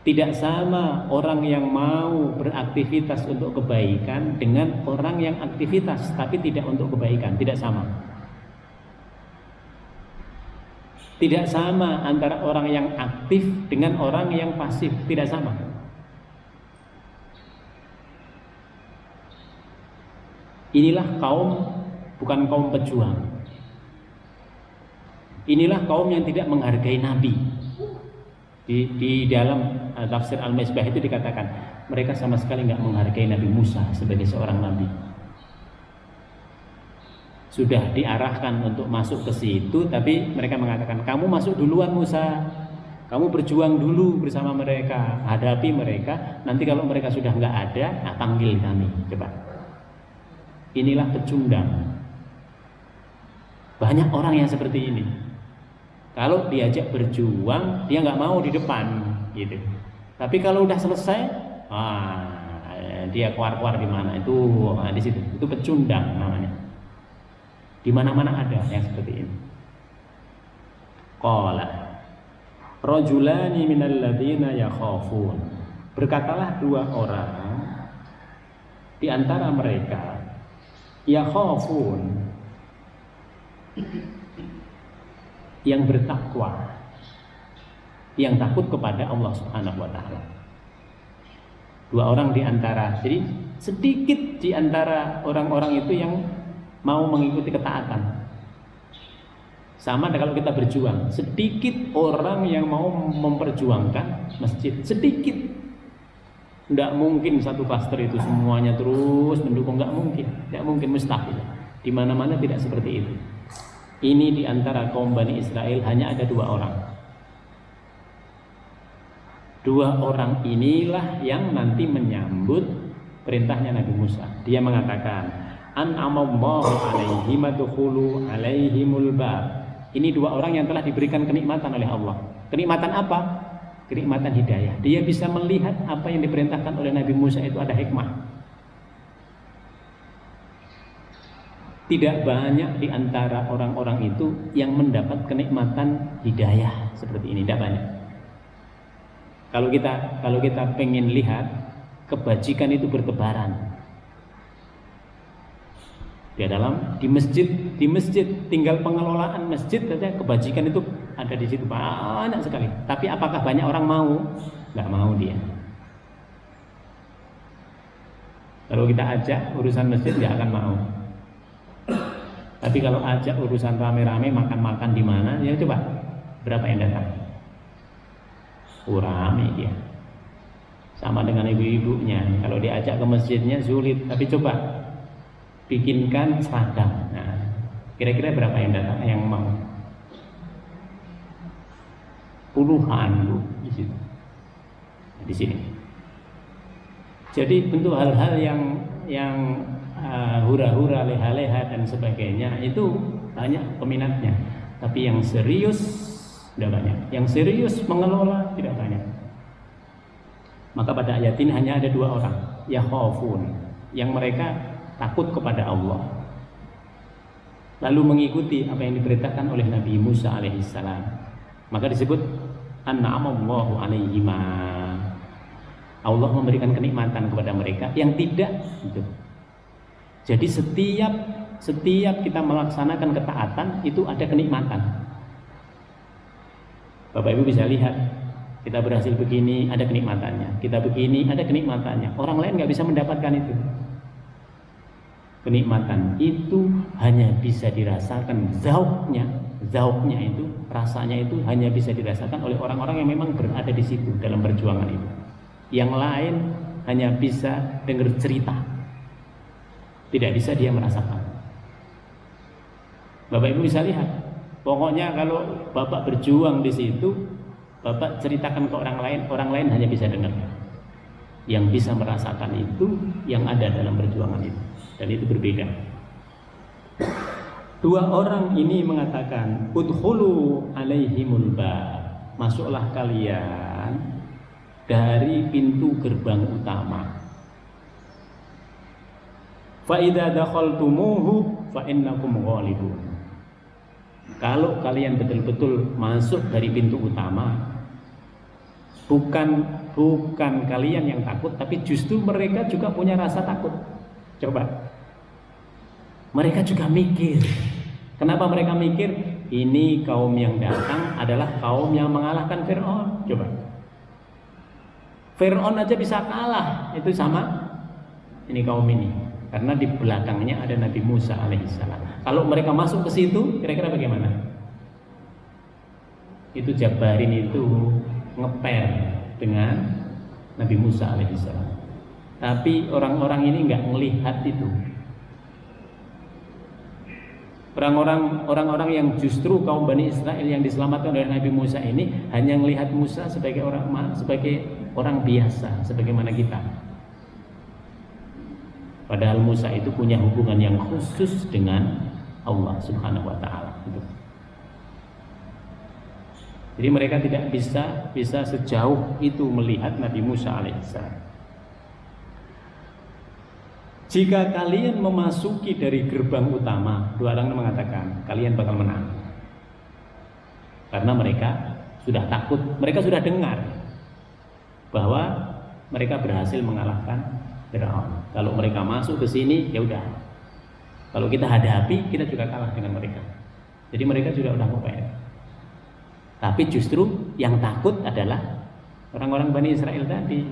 Tidak sama orang yang mau beraktivitas untuk kebaikan dengan orang yang aktivitas tapi tidak untuk kebaikan, tidak sama. Tidak sama antara orang yang aktif dengan orang yang pasif, tidak sama. Inilah kaum, bukan kaum pejuang. Inilah kaum yang tidak menghargai Nabi. Di dalam tafsir Al-Misbah itu dikatakan mereka sama sekali nggak menghargai Nabi Musa sebagai seorang nabi. Sudah diarahkan untuk masuk ke situ, tapi mereka mengatakan kamu masuk duluan Musa, kamu berjuang dulu bersama mereka, hadapi mereka. Nanti kalau mereka sudah nggak ada, nah panggil kami. Coba. Inilah pecundang. Banyak orang yang seperti ini. Kalau diajak berjuang, dia nggak mau di depan, gitu. Tapi kalau udah selesai, dia keluar di mana itu, di situ. Itu pecundang namanya. Di mana-mana ada yang seperti ini. Qala rajulani minal ladzina yakhafun. Berkatalah dua orang di antara mereka yakhafun, yang bertakwa, yang takut kepada Allah Subhanahu wa taala. Dua orang di antara, jadi sedikit di antara orang-orang itu yang mau mengikuti ketaatan. Sama kalau kita berjuang, sedikit orang yang mau memperjuangkan masjid, sedikit. Tidak mungkin satu klaster itu semuanya terus mendukung, nggak mungkin, tidak mungkin, mustahil. Di mana-mana tidak seperti itu. Ini di antara kaum Bani Israel hanya ada dua orang. Dua orang inilah yang nanti menyambut perintahnya Nabi Musa. Dia mengatakan, an'amallahu alaihim adkhulu alaihimul bab. Ini dua orang yang telah diberikan kenikmatan oleh Allah. Kenikmatan apa? Kenikmatan hidayah. Dia bisa melihat apa yang diperintahkan oleh Nabi Musa itu ada hikmah. Tidak banyak di antara orang-orang itu yang mendapat kenikmatan hidayah seperti ini, tidak banyak. Kalau kita pengen lihat kebajikan itu bertebaran. Di masjid tinggal pengelolaan masjid saja kebajikan itu ada di situ banyak sekali. Tapi apakah banyak orang mau? nggak mau dia. Kalau kita ajak urusan masjid nggak akan mau. Tapi kalau ajak urusan rame-rame makan-makan di mana, ya coba berapa yang datang? Rame dia. Sama dengan ibu-ibunya, kalau diajak ke masjidnya sulit. Tapi coba bikinkan seragam. Nah, kira-kira berapa yang datang, yang mau? Puluhan Bu di situ. Di sini. Jadi bentuk hal-hal yang hura-hura, leha-leha dan sebagainya itu banyak peminatnya. Tapi yang serius tidak banyak. Yang serius mengelola tidak banyak. Maka pada ayat ini hanya ada dua orang, yakhafun, yang mereka takut kepada Allah, lalu mengikuti apa yang diperintahkan oleh Nabi Musa alaihissalam. Maka disebut an'amallahu alaihima. Allah memberikan kenikmatan kepada mereka yang tidak itu. Jadi setiap kita melaksanakan ketaatan itu ada kenikmatan. Bapak Ibu bisa lihat, kita berhasil begini ada kenikmatannya, kita begini ada kenikmatannya. Orang lain nggak bisa mendapatkan itu. Kenikmatan itu hanya bisa dirasakan, zauknya itu, rasanya itu hanya bisa dirasakan oleh orang-orang yang memang berada di situ dalam perjuangan itu. Yang lain hanya bisa dengar cerita, tidak bisa dia merasakan. Bapak Ibu bisa lihat, pokoknya kalau Bapak berjuang di situ, Bapak ceritakan ke orang lain hanya bisa dengar. Yang bisa merasakan itu yang ada dalam perjuangan itu, dan itu berbeda. Dua orang ini mengatakan, udkhulu alaihimul bab, masuklah kalian dari pintu gerbang utama. Fa idza dakhaltumuhu fa innakum ghalibun. Kalau kalian betul-betul masuk dari pintu utama, bukan kalian yang takut, tapi justru mereka juga punya rasa takut. Coba. Mereka juga mikir. Kenapa mereka mikir? Ini kaum yang datang adalah kaum yang mengalahkan Fir'aun. Coba. Fir'aun aja bisa kalah itu sama ini kaum ini, karena di belakangnya ada Nabi Musa alaihissalam. Kalau mereka masuk ke situ, kira-kira bagaimana? Itu Jabarin itu ngeper dengan Nabi Musa alaihissalam. Tapi orang-orang ini nggak melihat itu. Orang-orang yang justru kaum Bani Israel yang diselamatkan oleh Nabi Musa ini hanya melihat Musa sebagai orang biasa, sebagaimana kita. Padahal Musa itu punya hubungan yang khusus dengan Allah Subhanahu wa taala. Jadi mereka tidak bisa sejauh itu melihat Nabi Musa alaihissalam. Jika kalian memasuki dari gerbang utama, dua orang mengatakan kalian bakal menang. Karena mereka sudah takut, mereka sudah dengar bahwa mereka berhasil mengalahkan Fir'aun. Kalau mereka masuk ke sini, ya udah. Kalau kita hadapi, kita juga kalah dengan mereka. Jadi mereka juga udah ngopet. Tapi justru yang takut adalah orang-orang Bani Israel tadi.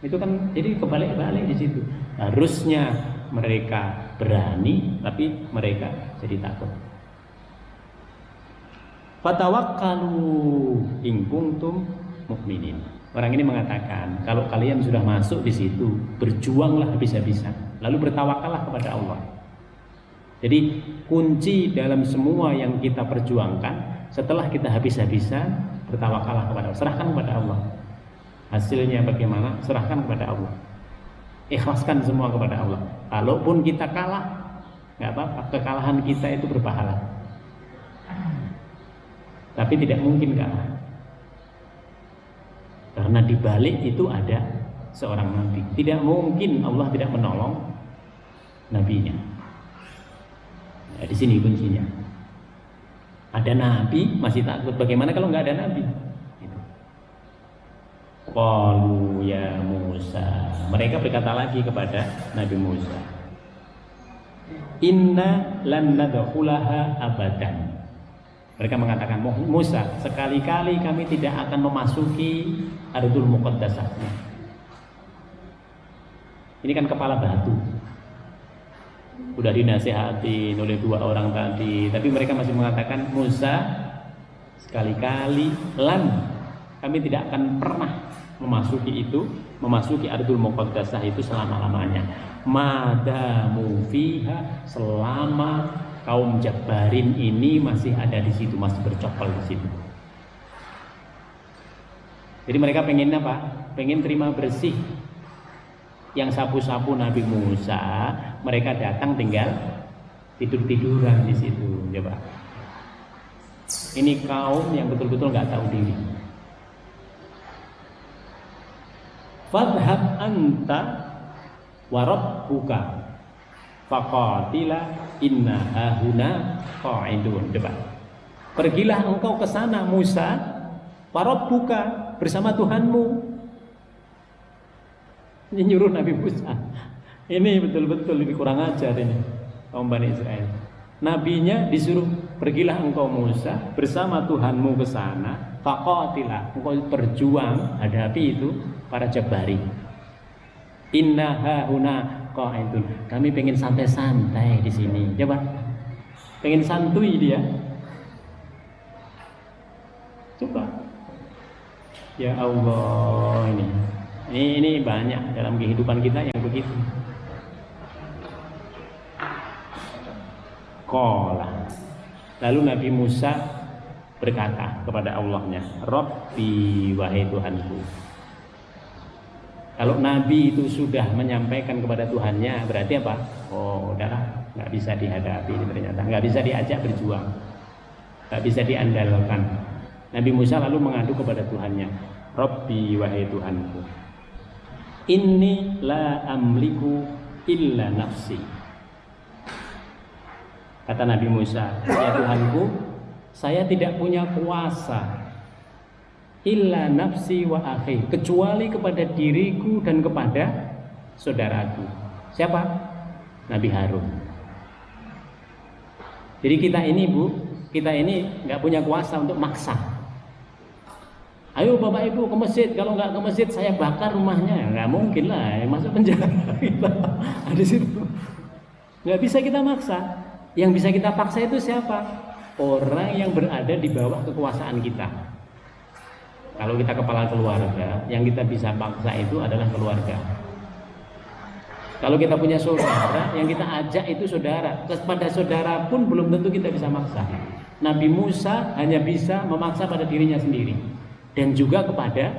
Itu kan jadi kebalik-balik di situ. Harusnya mereka berani, tapi mereka jadi takut. Fatawakkalu in kuntum mu'minin. Orang ini mengatakan, kalau kalian sudah masuk di situ, berjuanglah habis-habisan, lalu bertawakallah kepada Allah. Jadi kunci dalam semua yang kita perjuangkan, setelah kita habis-habisan, bertawakallah kepada Allah, serahkan kepada Allah. Hasilnya bagaimana? Serahkan kepada Allah. Ikhlaskan semua kepada Allah. Kalaupun kita kalah, nggak apa-apa. Kekalahan kita itu berpahala. Tapi tidak mungkin kalah. Karena di balik itu ada seorang nabi. Tidak mungkin Allah tidak menolong nabinya. Nah, di sini kuncinya. Ada nabi masih takut. Bagaimana kalau nggak ada nabi? Qalu ya Musa. Mereka berkata lagi kepada Nabi Musa, Inna lan nadkhulaha abadan Mereka mengatakan, Musa, sekali-kali kami tidak akan memasuki Ardul Muqaddasah. Ini kan kepala batu. Udah dinasihati oleh dua orang tadi, tapi mereka masih mengatakan, Musa, sekali-kali kami tidak akan pernah memasuki Ardul Muqaddasah itu selama-lamanya. Madamu fiha, selama kaum Jabbarin ini masih ada di situ, masih bercokol di situ. Jadi mereka pengen apa? Pengen terima bersih. Yang sapu-sapu Nabi Musa, mereka datang tinggal tidur-tiduran di situ. Coba. Ini kaum yang betul-betul nggak tahu diri. Fadhhab anta wa rabbuka faqatila inna hahuna qa'idun. Coba. Pergilah engkau ke sana Musa, wa rabbuka, bersama Tuhanmu. Ini nyuruh Nabi Musa. Ini betul-betul lebih kurang ajar ini kaum Bani Israel. Nabinya disuruh, pergilah engkau Musa bersama Tuhanmu ke sana, faqatilah, engkau berjuang hadapi itu para Jabari. Inna hauna qa'idun. Kami pengen santai-santai di sini. Coba. Pengen santuy dia. Coba. Ya Allah, ini banyak dalam kehidupan kita yang begitu. Qala. Lalu Nabi Musa berkata kepada Allahnya, Rabbi, wahai Tuhanku. Kalau Nabi itu sudah menyampaikan kepada Tuhannya, berarti apa? Oh, udahlah, nggak bisa dihadapi ternyata, nggak bisa diajak berjuang, nggak bisa diandalkan. Nabi Musa lalu mengadu kepada Tuhannya, Rabbi, wahai Tuhanku, inni la amliku illa nafsi. Kata Nabi Musa, ya Tuhanku, saya tidak punya kuasa illa nafsi wa akhi, kecuali kepada diriku dan kepada saudaraku. Siapa? Nabi Harun. Jadi kita ini nggak punya kuasa untuk maksa. Ayo Bapak Ibu ke masjid, kalau nggak ke masjid saya bakar rumahnya. Nggak mungkin lah, masuk penjara kita di situ. Nggak bisa kita maksa. Yang bisa kita paksa itu siapa? Orang yang berada di bawah kekuasaan kita. Kalau kita kepala keluarga, yang kita bisa paksa itu adalah keluarga. Kalau kita punya saudara, yang kita ajak itu saudara. Kepada saudara pun belum tentu kita bisa maksa. Nabi Musa hanya bisa memaksa pada dirinya sendiri dan juga kepada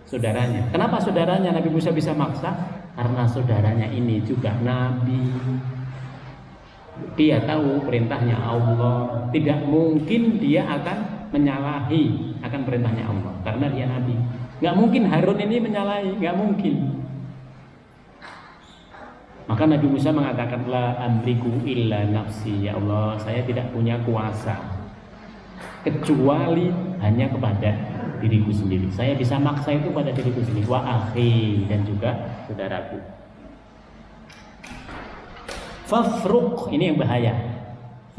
saudaranya. Kenapa saudaranya Nabi Musa bisa maksa? Karena saudaranya ini juga Nabi. Dia tahu perintahnya Allah. Tidak mungkin dia akan menyalahi akan perintahnya Allah karena dia Nabi. Nggak mungkin Harun ini menyalahi, nggak mungkin. Maka Nabi Musa mengatakan, la amliku illa nafsi, ya Allah, saya tidak punya kuasa kecuali hanya kepada diriku sendiri. Saya bisa maksa itu pada diriku sendiri, wa akhi, dan juga saudaraku. Fafruq, ini yang bahaya.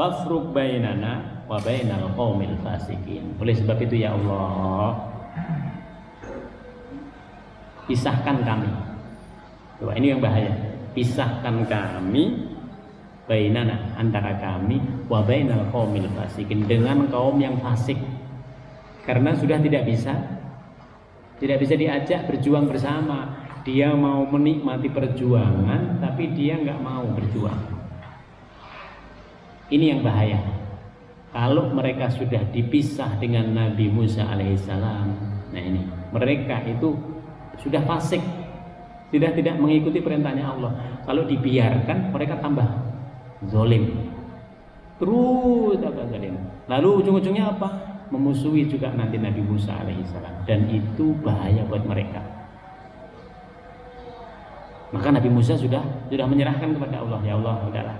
Fafruq bainana wa bainal qaumil fasikin. Oleh sebab itu ya Allah, pisahkan kami. Coba, ini yang bahaya. Pisahkan kami bainana, antara kami, wa bainal qaumil fasikin, dengan kaum yang fasik. Karena sudah tidak bisa diajak berjuang bersama. Dia mau menikmati perjuangan, tapi dia nggak mau berjuang. Ini yang bahaya. Kalau mereka sudah dipisah dengan Nabi Musa alaihissalam, nah ini, mereka itu sudah fasik, sudah tidak mengikuti perintahnya Allah. Kalau dibiarkan, mereka tambah zolim, terus tambah zalim. Lalu ujung-ujungnya apa? Memusuhi juga nanti Nabi Musa alaihissalam, dan itu bahaya buat mereka. Maka Nabi Musa sudah menyerahkan kepada Allah, ya Allah, udahlah.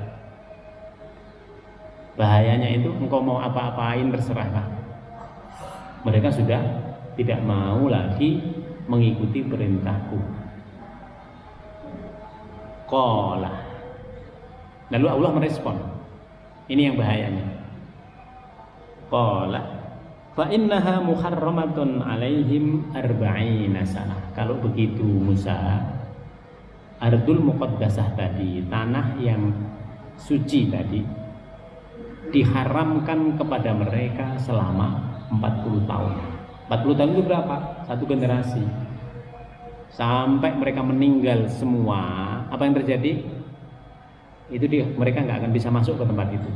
Bahayanya itu engkau mau apa-apain terserahlah. Mereka sudah tidak mau lagi mengikuti perintahku. Qala. Lalu Allah merespon. Ini yang bahayanya. Qala fa innaha muharramatun alaihim arba'ina sanah. Kalau begitu Musa, Ardul Muqaddasah tadi, tanah yang suci tadi, diharamkan kepada mereka selama 40 tahun. 40 tahun itu berapa? Satu generasi. Sampai mereka meninggal semua, apa yang terjadi? Itu mereka nggak akan bisa masuk ke tempat itu.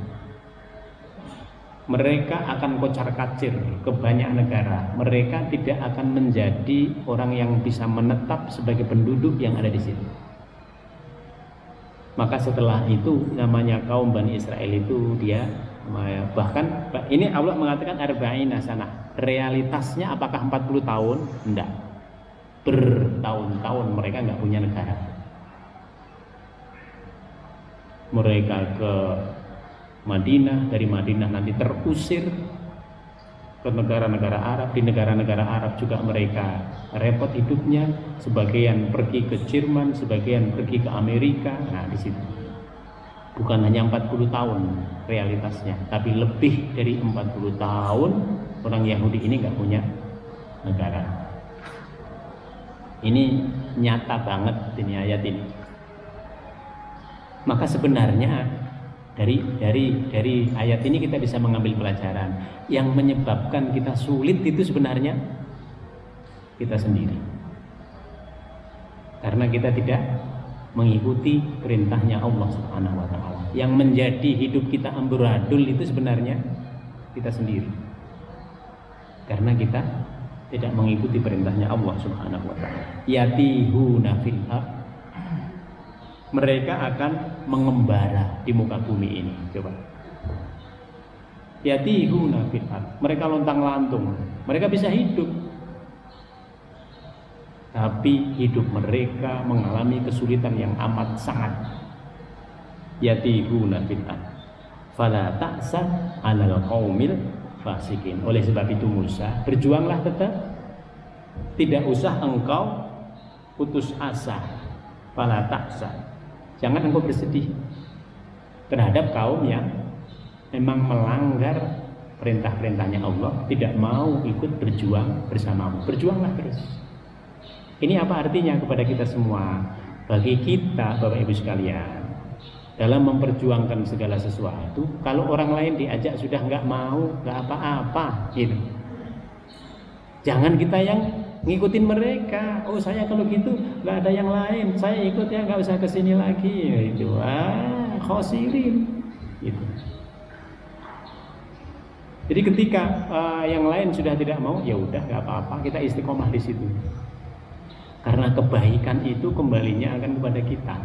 Mereka akan kocar-kacir ke banyak negara. Mereka tidak akan menjadi orang yang bisa menetap sebagai penduduk yang ada di situ. Maka setelah itu namanya kaum Bani Israel itu dia bahkan ini Allah mengatakan arba'ina sanah. Realitasnya apakah 40 tahun? Enggak. Bertahun-tahun mereka nggak punya negara. Mereka ke Madinah, dari Madinah nanti terusir ke negara-negara Arab. Di negara-negara Arab juga mereka repot hidupnya. Sebagian pergi ke Jerman, sebagian pergi ke Amerika. Nah di situ bukan hanya 40 tahun realitasnya, tapi lebih dari 40 tahun orang Yahudi ini nggak punya negara. Ini nyata banget ini ayat ini. Maka sebenarnya dari ayat ini kita bisa mengambil pelajaran. Yang menyebabkan kita sulit itu sebenarnya kita sendiri, karena kita tidak mengikuti perintahnya Allah Subhanahu wa ta'ala. Yang menjadi hidup kita amburadul itu sebenarnya kita sendiri, karena kita tidak mengikuti perintahnya Allah Subhanahu wa ta'ala. Yatihuna fil ardh, mereka akan mengembara di muka bumi ini. Coba. Yatihuna fil ardh, mereka lontang-lantung, mereka bisa hidup, tapi hidup mereka mengalami kesulitan yang amat sangat. Yatihuna fil ardh fala ta'sa 'alal qaumil fasikin. Oleh sebab itu Musa, berjuanglah tetap, tidak usah engkau putus asa. Fala ta'sa, jangan engkau bersedih terhadap kaum yang memang melanggar perintah-perintahnya Allah, tidak mau ikut berjuang bersamamu. Berjuanglah terus. Ini apa artinya kepada kita semua? Bagi kita Bapak Ibu sekalian, dalam memperjuangkan segala sesuatu, kalau orang lain diajak sudah nggak mau, nggak apa-apa gitu. Jangan kita yang ngikutin mereka. Oh saya kalau gitu nggak ada yang lain, saya ikut ya, nggak usah kesini lagi gitu. Khosirin gitu. Jadi ketika yang lain sudah tidak mau, ya udah nggak apa-apa, kita istiqomah di situ. Karena kebaikan itu kembalinya akan kepada kita.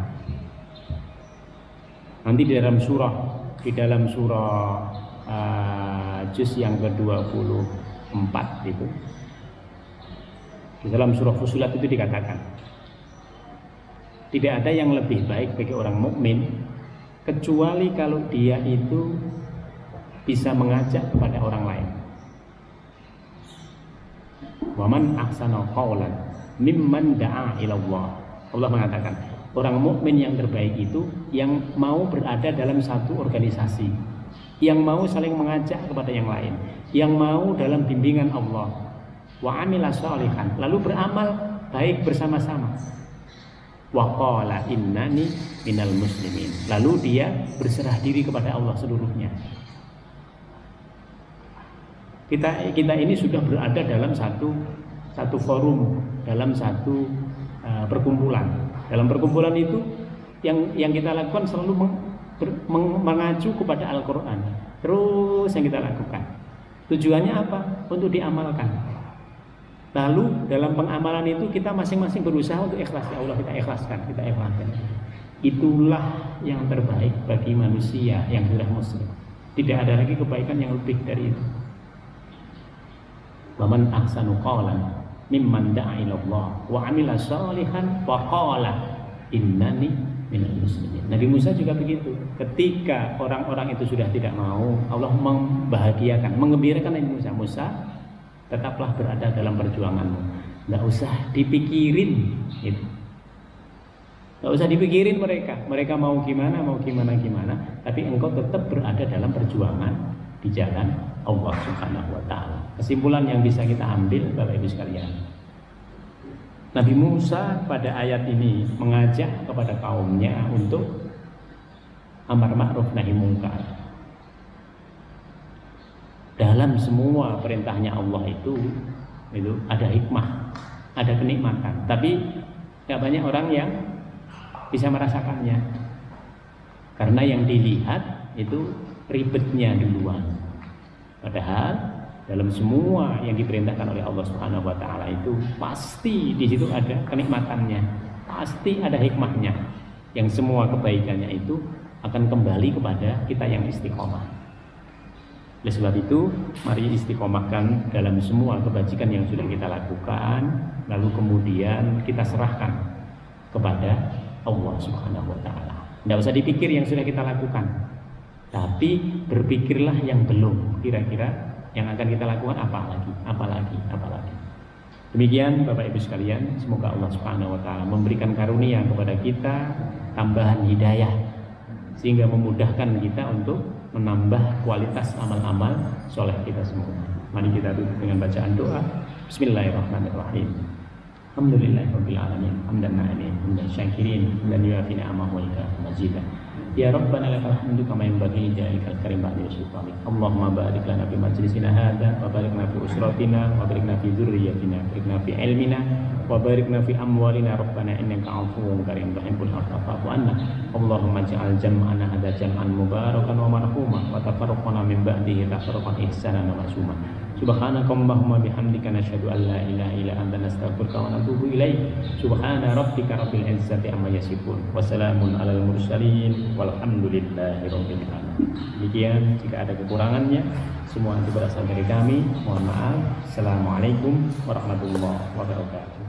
Nanti di dalam surah juz yang ke-24 itu, di dalam surah Fussilat itu dikatakan, tidak ada yang lebih baik bagi orang mukmin kecuali kalau dia itu bisa mengajak kepada orang lain. Wa man ahsana qawlan mimman da'a ilallah. Allah mengatakan, orang mukmin yang terbaik itu yang mau berada dalam satu organisasi, yang mau saling mengajak kepada yang lain, yang mau dalam bimbingan Allah. Wa amila sholihan, lalu beramal baik bersama-sama. Wa qala innani minal muslimin, lalu dia berserah diri kepada Allah seluruhnya. Kita ini sudah berada dalam satu forum, dalam satu perkumpulan. Dalam perkumpulan itu yang kita lakukan selalu mengacu kepada Al-Quran. Terus yang kita lakukan tujuannya apa? Untuk diamalkan. Lalu dalam pengamalan itu kita masing-masing berusaha untuk ikhlas. Ya Allah, kita ikhlaskan. Itulah yang terbaik bagi manusia yang sudah muslim. Tidak ada lagi kebaikan yang lebih dari itu. Wa man ahsanu qawlan mimman da'a ilallah wa amila sholihan wa qala innani minal muslimin. Nabi Musa juga begitu. Ketika orang-orang itu sudah tidak mau, Allah membahagiakan, mengembirakan Nabi Musa. Musa, tetaplah berada dalam perjuanganmu. Nggak usah dipikirin gitu. Nggak usah dipikirin mereka mau gimana, tapi engkau tetap berada dalam perjuangan di jalan Allah Subhanahu wa taala. Kesimpulan yang bisa kita ambil Bapak Ibu sekalian, Nabi Musa pada ayat ini mengajak kepada kaumnya untuk amar ma'ruf nahi mungkar. Dalam semua perintahnya Allah itu ada hikmah, ada kenikmatan. Tapi gak banyak orang yang bisa merasakannya. Karena yang dilihat itu ribetnya duluan. Padahal dalam semua yang diperintahkan oleh Allah Subhanahu wa taala itu pasti di situ ada kenikmatannya, pasti ada hikmahnya. Yang semua kebaikannya itu akan kembali kepada kita yang istiqomah. Oleh sebab itu, mari istiqomahkan dalam semua kebajikan yang sudah kita lakukan, lalu kemudian kita serahkan kepada Allah Subhanahu wa taala. Tidak usah dipikir yang sudah kita lakukan, tapi berpikirlah yang belum, kira-kira yang akan kita lakukan apalagi. Demikian Bapak Ibu sekalian, semoga Allah Subhanahu wa taala memberikan karunia kepada kita tambahan hidayah sehingga memudahkan kita untuk menambah kualitas amal-amal soleh kita semua. Mari kita tutup dengan bacaan doa. Bismillahirrahmanirrahim. Alhamdulillahirabbil alamin. Hamdan na'imin, hamdan syakirin, hamdan yuafi ni'amahu wa yukafi mazidah. Ya Rabbana lakal hamdu kama yanbaghi li jalikal karim ba'da sultanik. Allahumma barik lana fi majlisina hadza wa barik lana fi usratina wa barik lana fi dzurriyyatina, barik lana fi ilmina wa barik lana fi amwalina. Rabbana innaka 'afuwwun karim tuhibbul 'afwa fa'fu 'anna. Allahumma ij'al jam'ana hadza jam'an mubarakan wa marhuma wa tafarraqana min ba'dihi tafarraqan ihsanan wa ma'suma. Subhanakallahumma bihamdika nasyhadu an la ilaha illa anta nastaghfiruka wa natubu ilaik. Subhana rabbika rabbil izzati amma yasifun wa salamun alal mursalin walhamdulillahirabbil alamin. Demikian, jika ada kekurangannya semua itu berasal dari kami. Mohon maaf. Assalamualaikum warahmatullahi wabarakatuh.